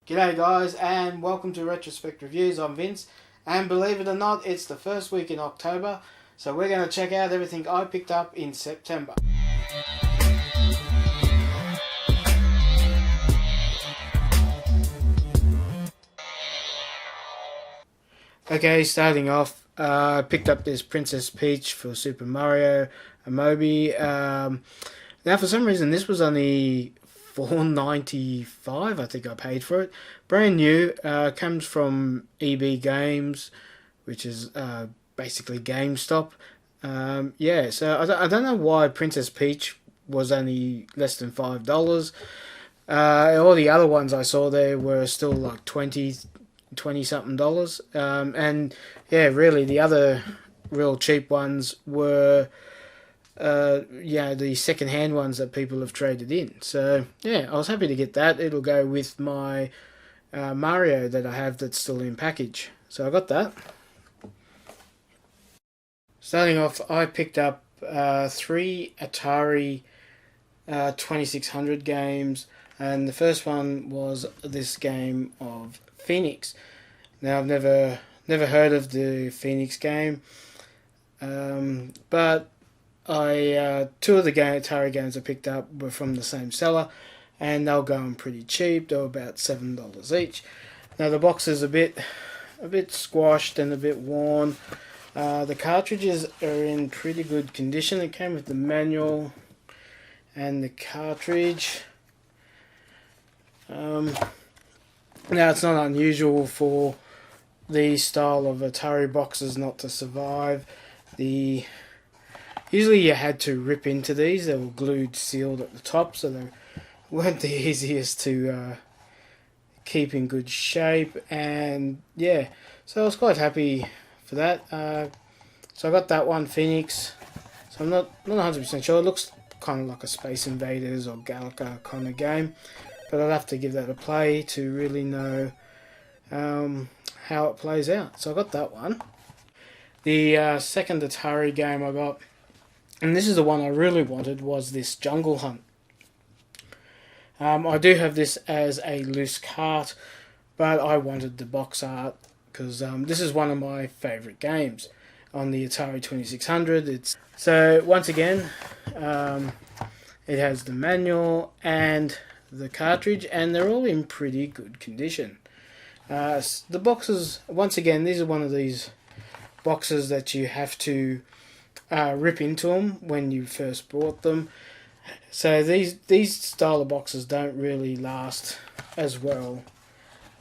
G'day guys and welcome to Retrospectreviews. I'm Vince, and believe it or not, it's the first week in October, so we're going to check out everything I picked up in September. Okay, starting off, I picked up this Princess Peach for Super Mario Amobi. Now for some reason this was only $4.95. I think I paid for it. Brand new. Comes from EB Games, which is basically GameStop. Yeah, so I don't know why Princess Peach was only less than $5. All the other ones I saw there were still like 20 something dollars. And yeah, really the other real cheap ones were the second hand ones that people have traded in. So yeah, I was happy to get that. It'll go with my Mario that I have that's still in package. So I got that. Starting off, I picked up 3 Atari 2600 games, and the first one was this game of Phoenix. Now I've never heard of the Phoenix game, but two of the Atari games I picked up were from the same seller, and they were going pretty cheap. They were about $7 each. Now the box is a bit squashed and a bit worn. The cartridges are in pretty good condition. It came with the manual and the cartridge. Now it's not unusual for these style of Atari boxes not to survive. Usually you had to rip into these. They were glued sealed at the top, so they weren't the easiest to keep in good shape. And yeah, so I was quite happy for that. So I got that one, Phoenix. So I'm not 100% sure. It looks kind of like a Space Invaders or Galaga kind of game, but I'll have to give that a play to really know how it plays out. So I got that one. The second Atari game I got, and this is the one I really wanted, was this Jungle Hunt. I do have this as a loose cart, but I wanted the box art because this is one of my favourite games on the Atari 2600. So once again, it has the manual and the cartridge, and they're all in pretty good condition. The boxes, once again, these are one of these boxes that you have to rip into them when you first bought them. So these style of boxes don't really last as well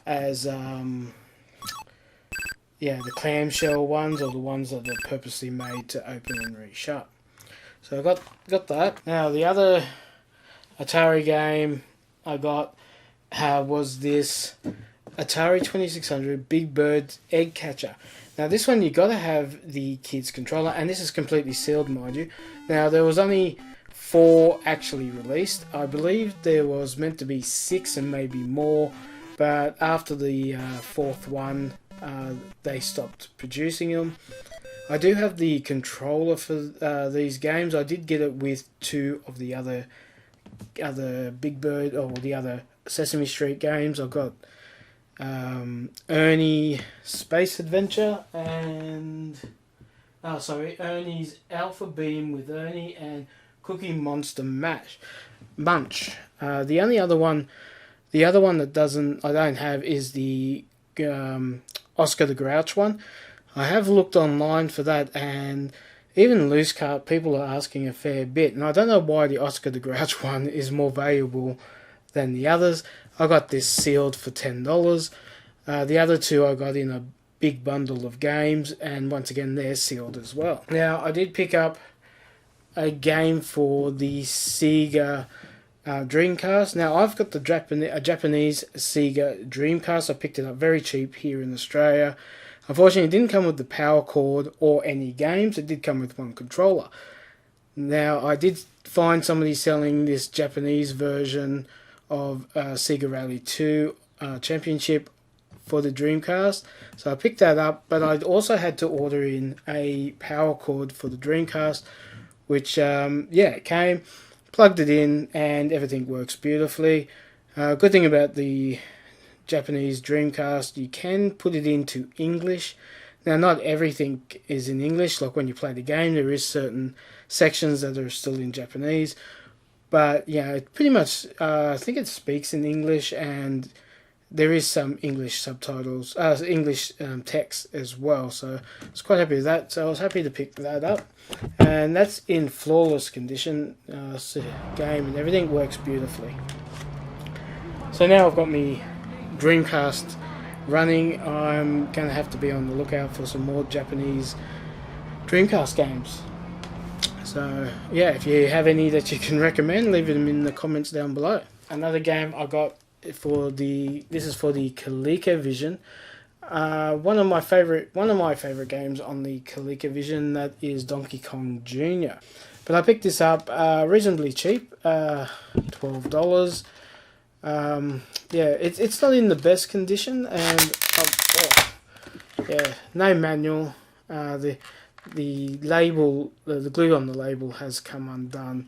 as the clamshell ones, or the ones that are purposely made to open and re-shut. So I got that. Now the other Atari game I got was this Atari 2600 Big Bird Egg Catcher. Now this one you got to have the kids controller, and this is completely sealed, mind you. Now there was only 4 actually released. I believe there was meant to be 6 and maybe more, but after the 4th one they stopped producing them. I do have the controller for these games. I did get it with 2 of the other Big Bird, or the other Sesame Street games. I got Ernie Space Adventure and Ernie's Alpha Beam with Ernie, and Cookie Monster Munch. The other one that I don't have is the Oscar the Grouch one. I have looked online for that, and even loose cart people are asking a fair bit, and I don't know why the Oscar the Grouch one is more valuable than the others. I got this sealed for $10. The other 2 I got in a big bundle of games, and once again they're sealed as well. Now I did pick up a game for the Sega Dreamcast. Now I've got a Japanese Sega Dreamcast. I picked it up very cheap here in Australia. Unfortunately, it didn't come with the power cord or any games. It did come with one controller. Now I did find somebody selling this Japanese version of Sega Rally 2 Championship for the Dreamcast, so I picked that up, but I also had to order in a power cord for the Dreamcast, which it came, plugged it in, and everything works beautifully. Good thing about the Japanese Dreamcast, you can put it into English. Now, not everything is in English. Like when you play the game, there is certain sections that are still in Japanese. But yeah, it pretty much, I think it speaks in English, and there is some English subtitles, English text as well. So I was quite happy with that. So I was happy to pick that up, and that's in flawless condition. So game and everything works beautifully. So now I've got me Dreamcast running. I'm going to have to be on the lookout for some more Japanese Dreamcast games. So yeah, if you have any that you can recommend, leave them in the comments down below. Another game I got this is for the ColecoVision. One of my favorite games on the ColecoVision, that is Donkey Kong Jr. But I picked this up reasonably cheap, $12. Yeah, it's not in the best condition, and yeah, no manual. The label, the glue on the label has come undone.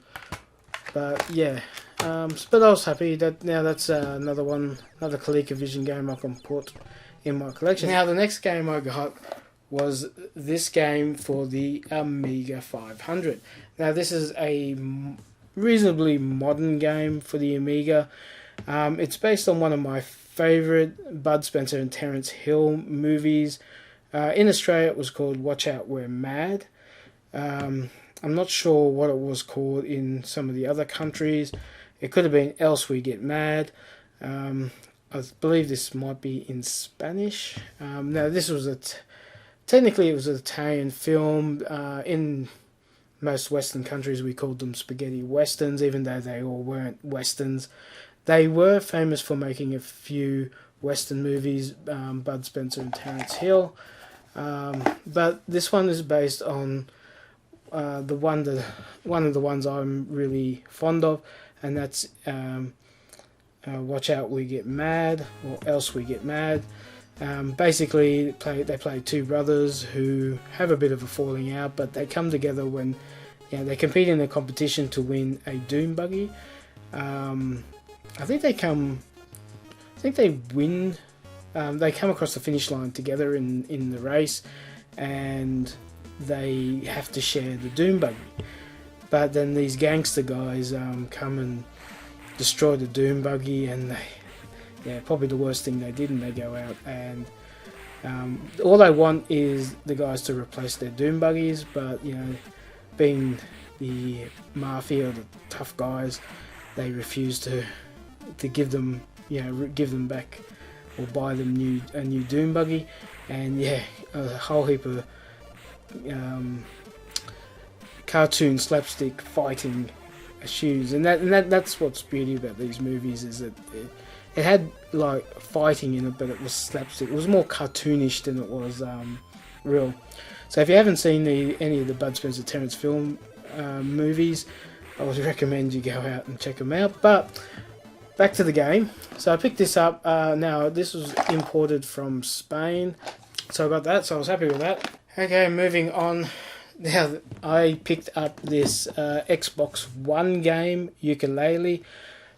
But yeah, but I was happy that now that's another ColecoVision game I can put in my collection. Now the next game I got was this game for the Amiga 500. Now this is a reasonably modern game for the Amiga. It's based on one of my favourite Bud Spencer and Terence Hill movies. In Australia it was called Watch Out We're Mad. I'm not sure what it was called in some of the other countries. It could have been Else We Get Mad. I believe this might be in Spanish. Now this was technically it was an Italian film. In most Western countries we called them spaghetti westerns, even though they all weren't westerns. They were famous for making a few Western movies, Bud Spencer and Terence Hill. But this one is based on one of the ones I'm really fond of, and that's Watch Out We Get Mad, or Else We Get Mad. Basically, they play two brothers who have a bit of a falling out, but they come together when they compete in a competition to win a Doom buggy. I think they win. They come across the finish line together in the race, and they have to share the Doom buggy. But then these gangster guys come and destroy the Doom buggy, and probably the worst thing they did, and they go out and all they want is the guys to replace their Doom buggies, but being the mafia, the tough guys, they refuse to give them back or buy them a new Doom buggy, and a whole heap of cartoon slapstick fighting issues, and that's what's beauty about these movies, is that it had like fighting in it, but it was slapstick. It was more cartoonish than it was real. So if you haven't seen any of the Bud Spencer Terence film movies, I would recommend you go out and check them out. But back to the game. So I picked this up. Now this was imported from Spain, so I got that. So I was happy with that. Okay, moving on. Now I picked up this Xbox One game, Ukulele.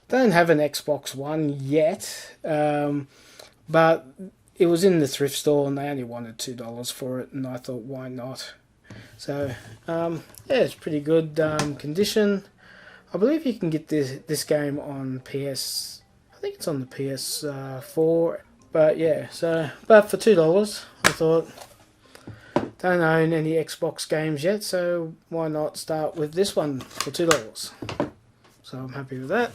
Don't have an Xbox One yet, but it was in the thrift store and they only wanted $2 for it, and I thought, why not? So it's pretty good condition. I believe you can get this game on PS. I think it's on the PS4. But but for $2, I thought, don't own any Xbox games yet, so why not start with this one for $2? So I'm happy with that.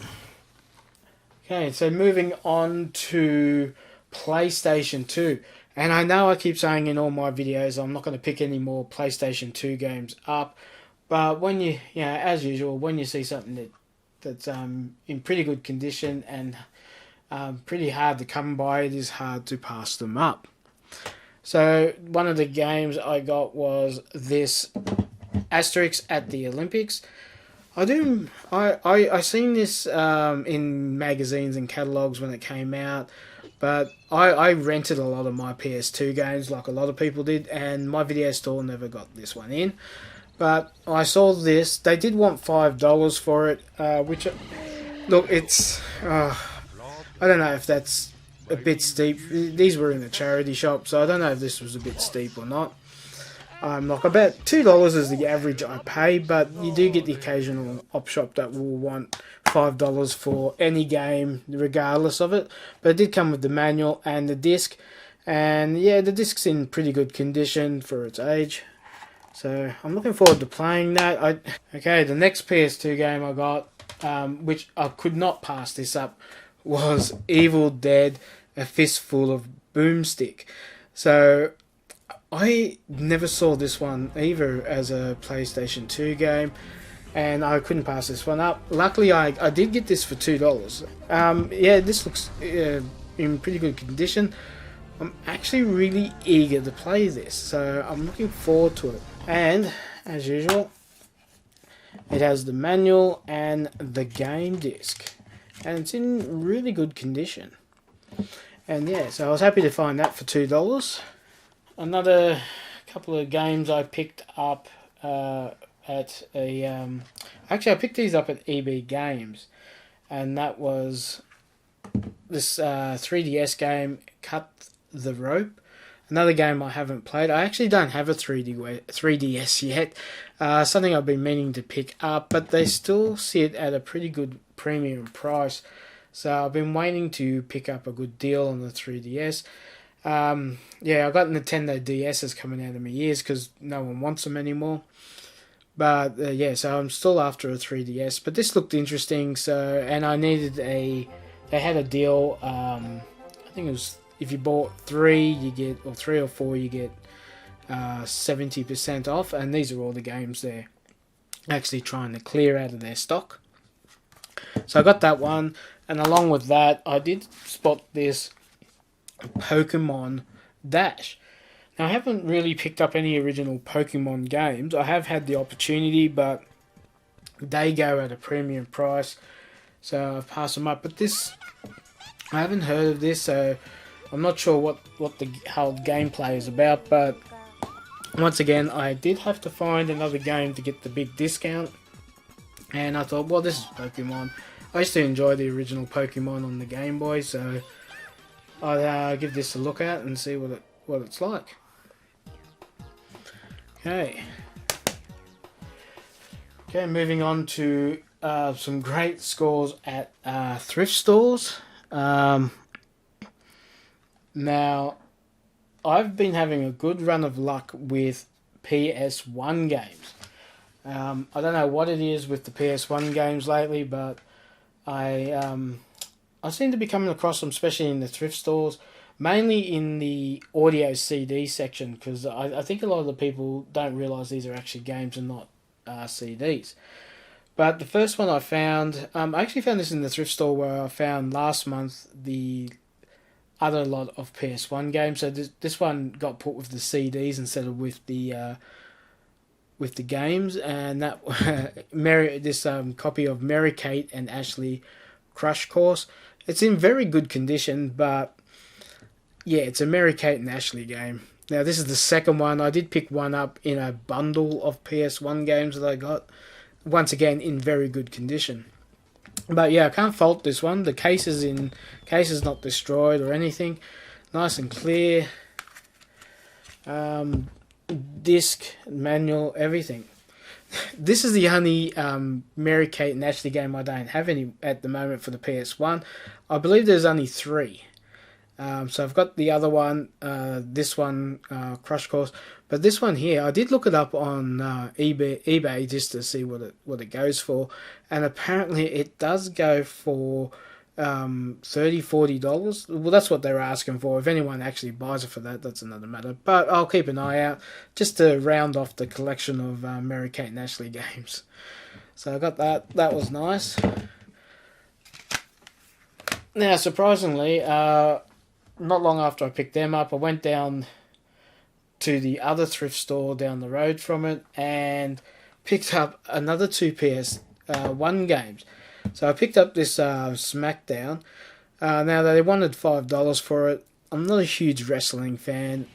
Okay, so moving on to PlayStation 2. And I know I keep saying in all my videos I'm not going to pick any more PlayStation 2 games up. But when as usual, when you see something that's in pretty good condition and pretty hard to come by, it is hard to pass them up. So one of the games I got was this Asterix at the Olympics. I seen this in magazines and catalogs when it came out, but I rented a lot of my PS2 games like a lot of people did, and my video store never got this one in. But I saw this. They did want $5 for it, which, look, it's I don't know if that's a bit steep. These were in a charity shop, so I don't know if this was a bit steep or not. Like about $2 is the average I pay, but you do get the occasional op shop that will want $5 for any game, regardless of it. But it did come with the manual and the disc, and yeah, the disc's in pretty good condition for its age. So I'm looking forward to playing that. Okay, the next PS2 game I got, which I could not pass this up, was Evil Dead: A Fistful of Boomstick. So I never saw this one either as a PlayStation 2 game, and I couldn't pass this one up. Luckily, I did get this for $2. Yeah, this looks in pretty good condition. I'm actually really eager to play this, so I'm looking forward to it. And, as usual, it has the manual and the game disc, and it's in really good condition. And yeah, so I was happy to find that for $2. Another couple of games I picked up at a... actually, I picked these up at EB Games, and that was this 3DS game, Cut the Rope. Another game I haven't played. I actually don't have a 3DS yet. Something I've been meaning to pick up, but they still sit at a pretty good premium price. So I've been waiting to pick up a good deal on the 3DS. Yeah, I got Nintendo DS's coming out of my ears because no one wants them anymore. But yeah, so I'm still after a 3DS. But this looked interesting. So, and I needed a... They had a deal. I think it was, if you bought 3, you get, or 3 or 4, you get 70% off. And these are all the games they're actually trying to clear out of their stock. So I got that one, and along with that, I did spot this Pokemon Dash. Now, I haven't really picked up any original Pokemon games. I have had the opportunity, but they go at a premium price, so I've passed them up. But this, I haven't heard of this, so I'm not sure what how the gameplay is about. But once again, I did have to find another game to get the big discount, and I thought, well, this is Pokemon. I used to enjoy the original Pokemon on the Game Boy, so I'll give this a look at and see what it's like. Okay, moving on to some great scores at thrift stores. Now, I've been having a good run of luck with PS1 games. I don't know what it is with the PS1 games lately, but I seem to be coming across them, especially in the thrift stores, mainly in the audio CD section, because I think a lot of the people don't realise these are actually games and not CDs. But the first one I found, I actually found this in the thrift store where I found last month the other lot of PS1 games. So this one got put with the CDs instead of with the games, and that this copy of Mary Kate and Ashley Crush Course. It's in very good condition, but yeah, it's a Mary Kate and Ashley game. Now, this is the second one. I did pick one up in a bundle of PS1 games that I got. Once again, in very good condition. But yeah, I can't fault this one. The case is not destroyed or anything. Nice and clear. Disc, manual, everything. This is the only Mary Kate and Ashley game I don't have any at the moment for the PS1. I believe there's only 3. So I've got the other one, this one, Crush Course, but this one here, I did look it up on eBay just to see what it goes for, and apparently it does go for $30-40. Well, that's what they were asking for. If anyone actually buys it for that, that's another matter. But I'll keep an eye out just to round off the collection of Mary Kate and Ashley games. So I got that. That was nice. Now, surprisingly, not long after I picked them up, I went down to the other thrift store down the road from it and picked up another 2 PS1 games. So I picked up this SmackDown. Now, they wanted $5 for it. I'm not a huge wrestling fan.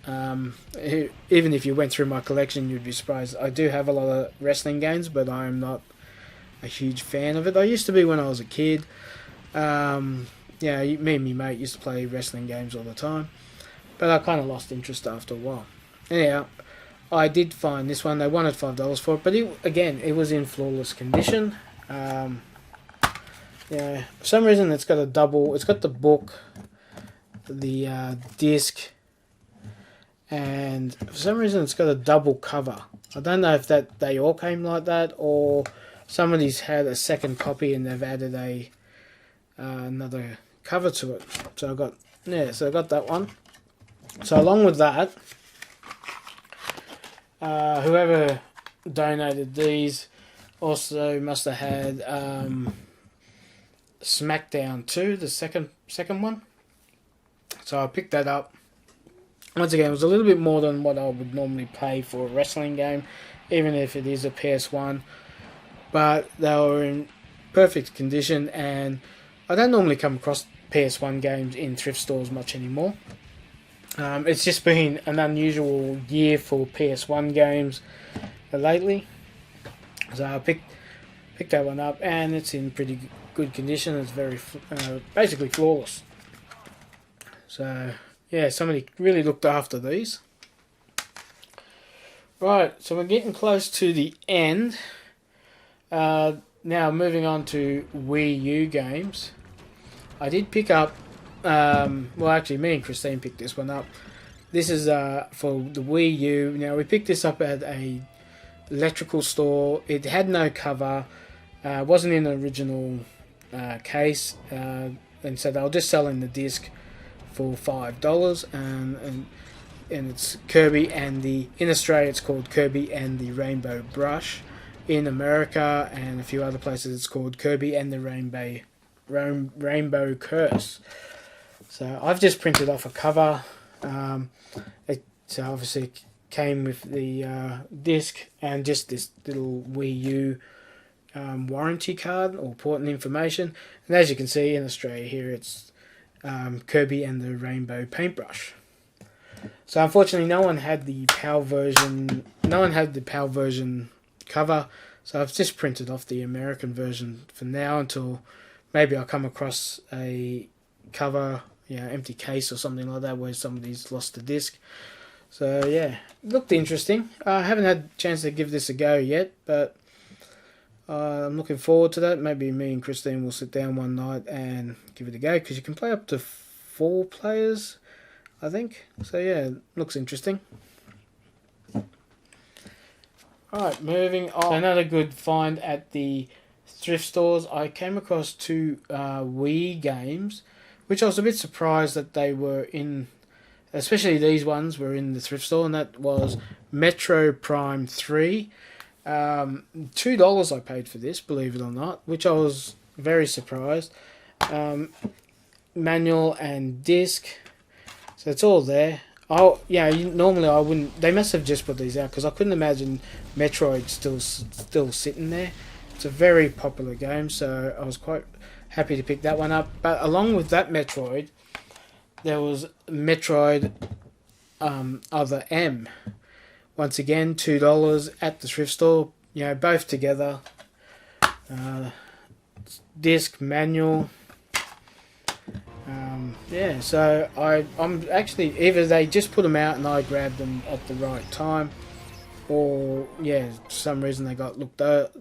Even if you went through my collection, you'd be surprised. I do have a lot of wrestling games, but I'm not a huge fan of it. I used to be when I was a kid. yeah, me and my mate used to play wrestling games all the time, but I kind of lost interest after a while. Anyhow, I did find this one. They wanted $5 for it, but it was in flawless condition. Yeah, for some reason it's got a double. It's got the book, the disc, and for some reason it's got a double cover. I don't know if they all came like that, or somebody's had a second copy and they've added another cover to it. So I got that one. So along with that, whoever donated these also must have had SmackDown 2, the second one. So I picked that up. Once again, it was a little bit more than what I would normally pay for a wrestling game, even if it is a PS1. But they were in perfect condition, and I don't normally come across PS1 games in thrift stores much anymore. It's just been an unusual year for PS1 games lately. So I picked that one up, and it's in pretty good condition. It's very basically flawless. So yeah, somebody really looked after these. Right, so we're getting close to the end. Now moving on to Wii U games. I did pick up, well actually me and Christine picked this one up. This is for the Wii U. Now we picked this up at a electrical store. It had no cover, wasn't in the original case, and so they were just selling the disc for $5, and it's Kirby and in Australia it's called Kirby and the Rainbow Brush. In America and a few other places it's called Kirby and the Rainbow Curse. So I've just printed off a cover. It obviously came with the disc and just this little Wii U warranty card or important information. And as you can see in Australia here, it's Kirby and the Rainbow Paintbrush. So unfortunately, no one had the PAL version. No one had the PAL version cover. So I've just printed off the American version for now until maybe I'll come across a cover, empty case or something like that where somebody's lost the disc. So yeah, it looked interesting. I haven't had a chance to give this a go yet, but I'm looking forward to that. Maybe me and Christine will sit down one night and give it a go, because you can play up to 4 players, I think. So yeah, it looks interesting. Alright, moving on. Another good find at the thrift stores. I came across 2 Wii games, which I was a bit surprised that they were in, especially these ones were in the thrift store, and that was Metro Prime 3. $2 I paid for this, believe it or not, which I was very surprised. Manual and disc, so it's all there. Normally I wouldn't. They must have just put these out, because I couldn't imagine Metroid still sitting there. It's a very popular game, so I was quite happy to pick that one up. But along with that Metroid, there was Metroid Other M. Once again, $2 at the thrift store. Both together. Disc, manual. So I'm actually, either they just put them out and I grabbed them at the right time, or for some reason they got looked at.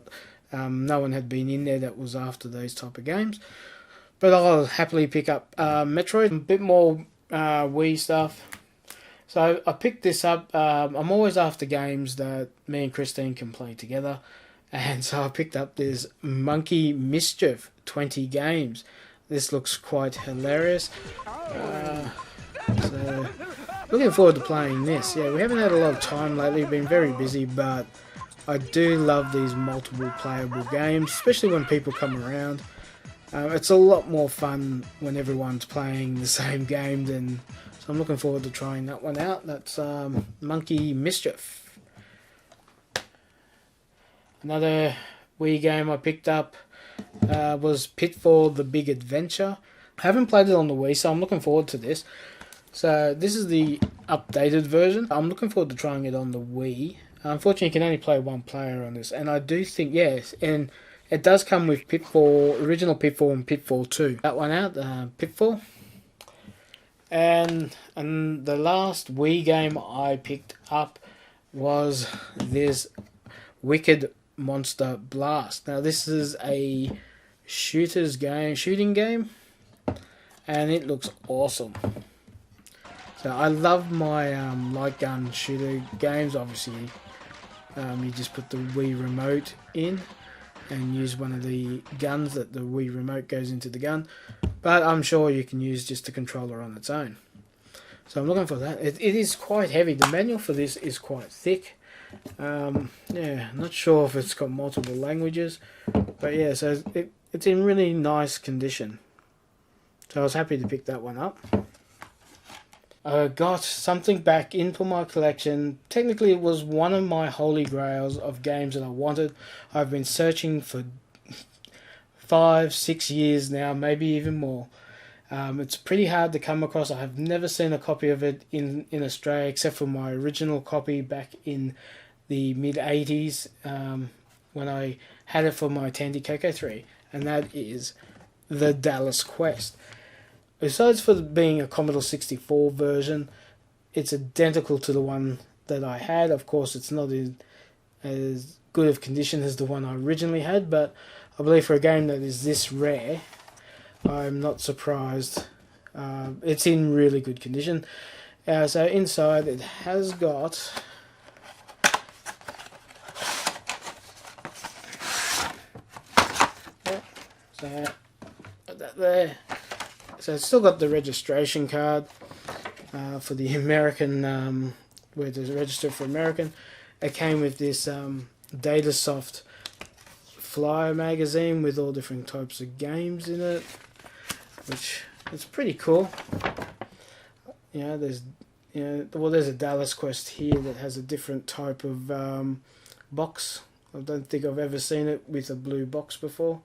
No one had been in there that was after those type of games. But I'll happily pick up Metroid, a bit more Wii stuff. So I picked this up. I'm always after games that me and Christine can play together, and so I picked up this Monkey Mischief 20 games. This looks quite hilarious. So looking forward to playing this. We haven't had a lot of time lately. We've been very busy, but I do love these multiple playable games, especially when people come around. It's a lot more fun when everyone's playing the same game. So I'm looking forward to trying that one out. That's Monkey Mischief. Another Wii game I picked up was Pitfall: The Big Adventure. I haven't played it on the Wii, so I'm looking forward to this. So this is the updated version. I'm looking forward to trying it on the Wii. Unfortunately, you can only play one player on this, and I do think, and It does come with Pitfall, original Pitfall and Pitfall 2. That one out, Pitfall. And the last Wii game I picked up was this Wicked Monster Blast. Now this is a shooting game, and it looks awesome. So I love my light gun shooter games. Obviously, you just put the Wii remote in and use one of the guns that the Wii remote goes into the gun. But I'm sure you can use just the controller on its own. So I'm looking for that. It is quite heavy. The manual for this is quite thick. Yeah, not sure if it's got multiple languages. But yeah, so it's in really nice condition. So I was happy to pick that one up. I got something back into my collection. Technically it was one of my holy grails of games that I wanted. I've been searching for 5-6 years now, maybe even more. It's pretty hard to come across. I have never seen a copy of it in Australia except for my original copy back in the mid-80s when I had it for my Tandy Coco 3, and that is the Dallas Quest. Besides for being a Commodore 64 version, it's identical to the one that I had. Of course, it's not as good of condition as the one I originally had, but I believe for a game that is this rare, I'm not surprised. It's in really good condition. So inside it has got so put that there. So it's still got the registration card for the American, where to register for American. It came with this Datasoft flyer magazine with all different types of games in it, which is pretty cool. There's a Dallas Quest here that has a different type of box. I don't think I've ever seen it with a blue box before.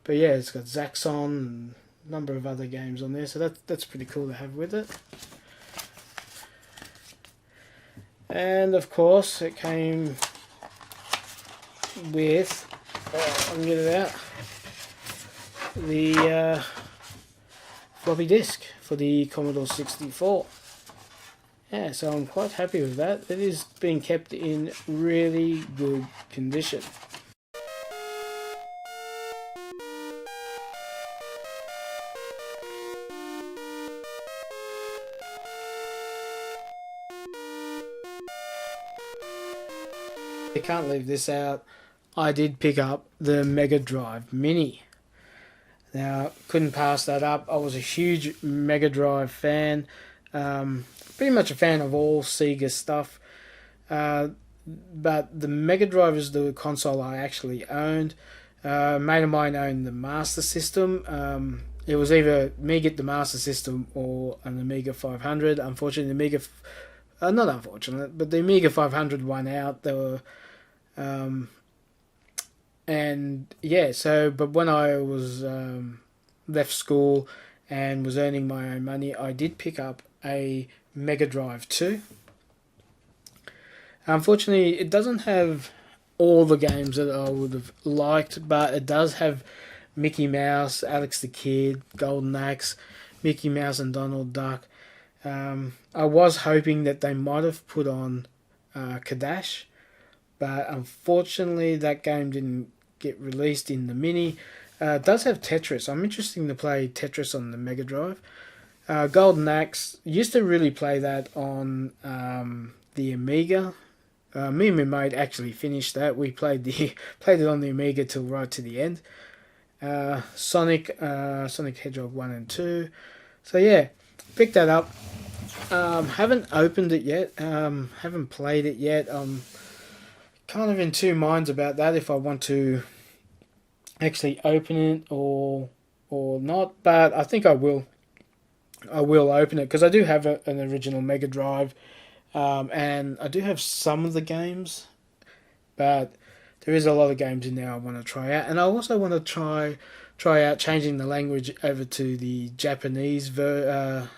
But yeah, it's got Zaxxon and a number of other games on there, so that's pretty cool to have with it. And of course it came with, I can get it out, the floppy disk for the Commodore 64. Yeah, so I'm quite happy with that. It is being kept in really good condition. I can't leave this out. I did pick up the Mega Drive Mini. Now, couldn't pass that up. I was a huge Mega Drive fan. Pretty much a fan of all Sega stuff. But the Mega Drive is the console I actually owned. A mate of mine owned the Master System. It was either me get the Master System or an Amiga 500. Unfortunately, not unfortunate, but the Amiga 500 won out. They were, and yeah, but when I was left school and was earning my own money, I did pick up a Mega Drive 2. Unfortunately, it doesn't have all the games that I would have liked, but it does have Mickey Mouse, Alex the Kid, Golden Axe, Mickey Mouse and Donald Duck. I was hoping that they might have put on Kadash, but unfortunately that game didn't get released in the Mini. It does have Tetris. I'm interested to play Tetris on the Mega Drive. Golden Axe, used to really play that on the Amiga. Me and my mate actually finished that. We played it on the Amiga till right to the end. Sonic Hedgehog 1 and 2. So yeah, picked that up. Haven't opened it yet. Haven't played it yet. I'm kind of in two minds about that, if I want to actually open it or not. But I think I will. I will open it because I do have an original Mega Drive, and I do have some of the games, but there is a lot of games in there I want to try out, and I also want to try out changing the language over to the Japanese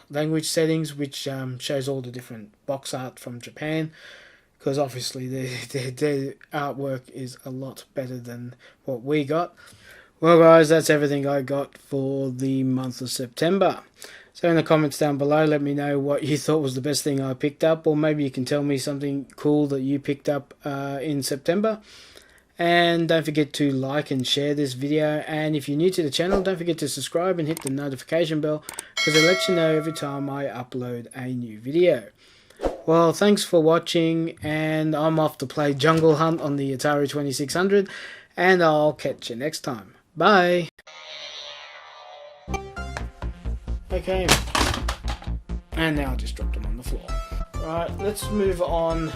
language settings, which shows all the different box art from Japan, because obviously their artwork is a lot better than what we got. Well guys, that's everything I got for the month of September. So in the comments down below, let me know what you thought was the best thing I picked up, or maybe you can tell me something cool that you picked up in September. And don't forget to like and share this video, and if you're new to the channel, don't forget to subscribe and hit the notification bell, because it lets you know every time I upload a new video. Well, thanks for watching, and I'm off to play Jungle Hunt on the Atari 2600, and I'll catch you next time. Bye! Okay, and now I just dropped them on the floor. Right, let's move on.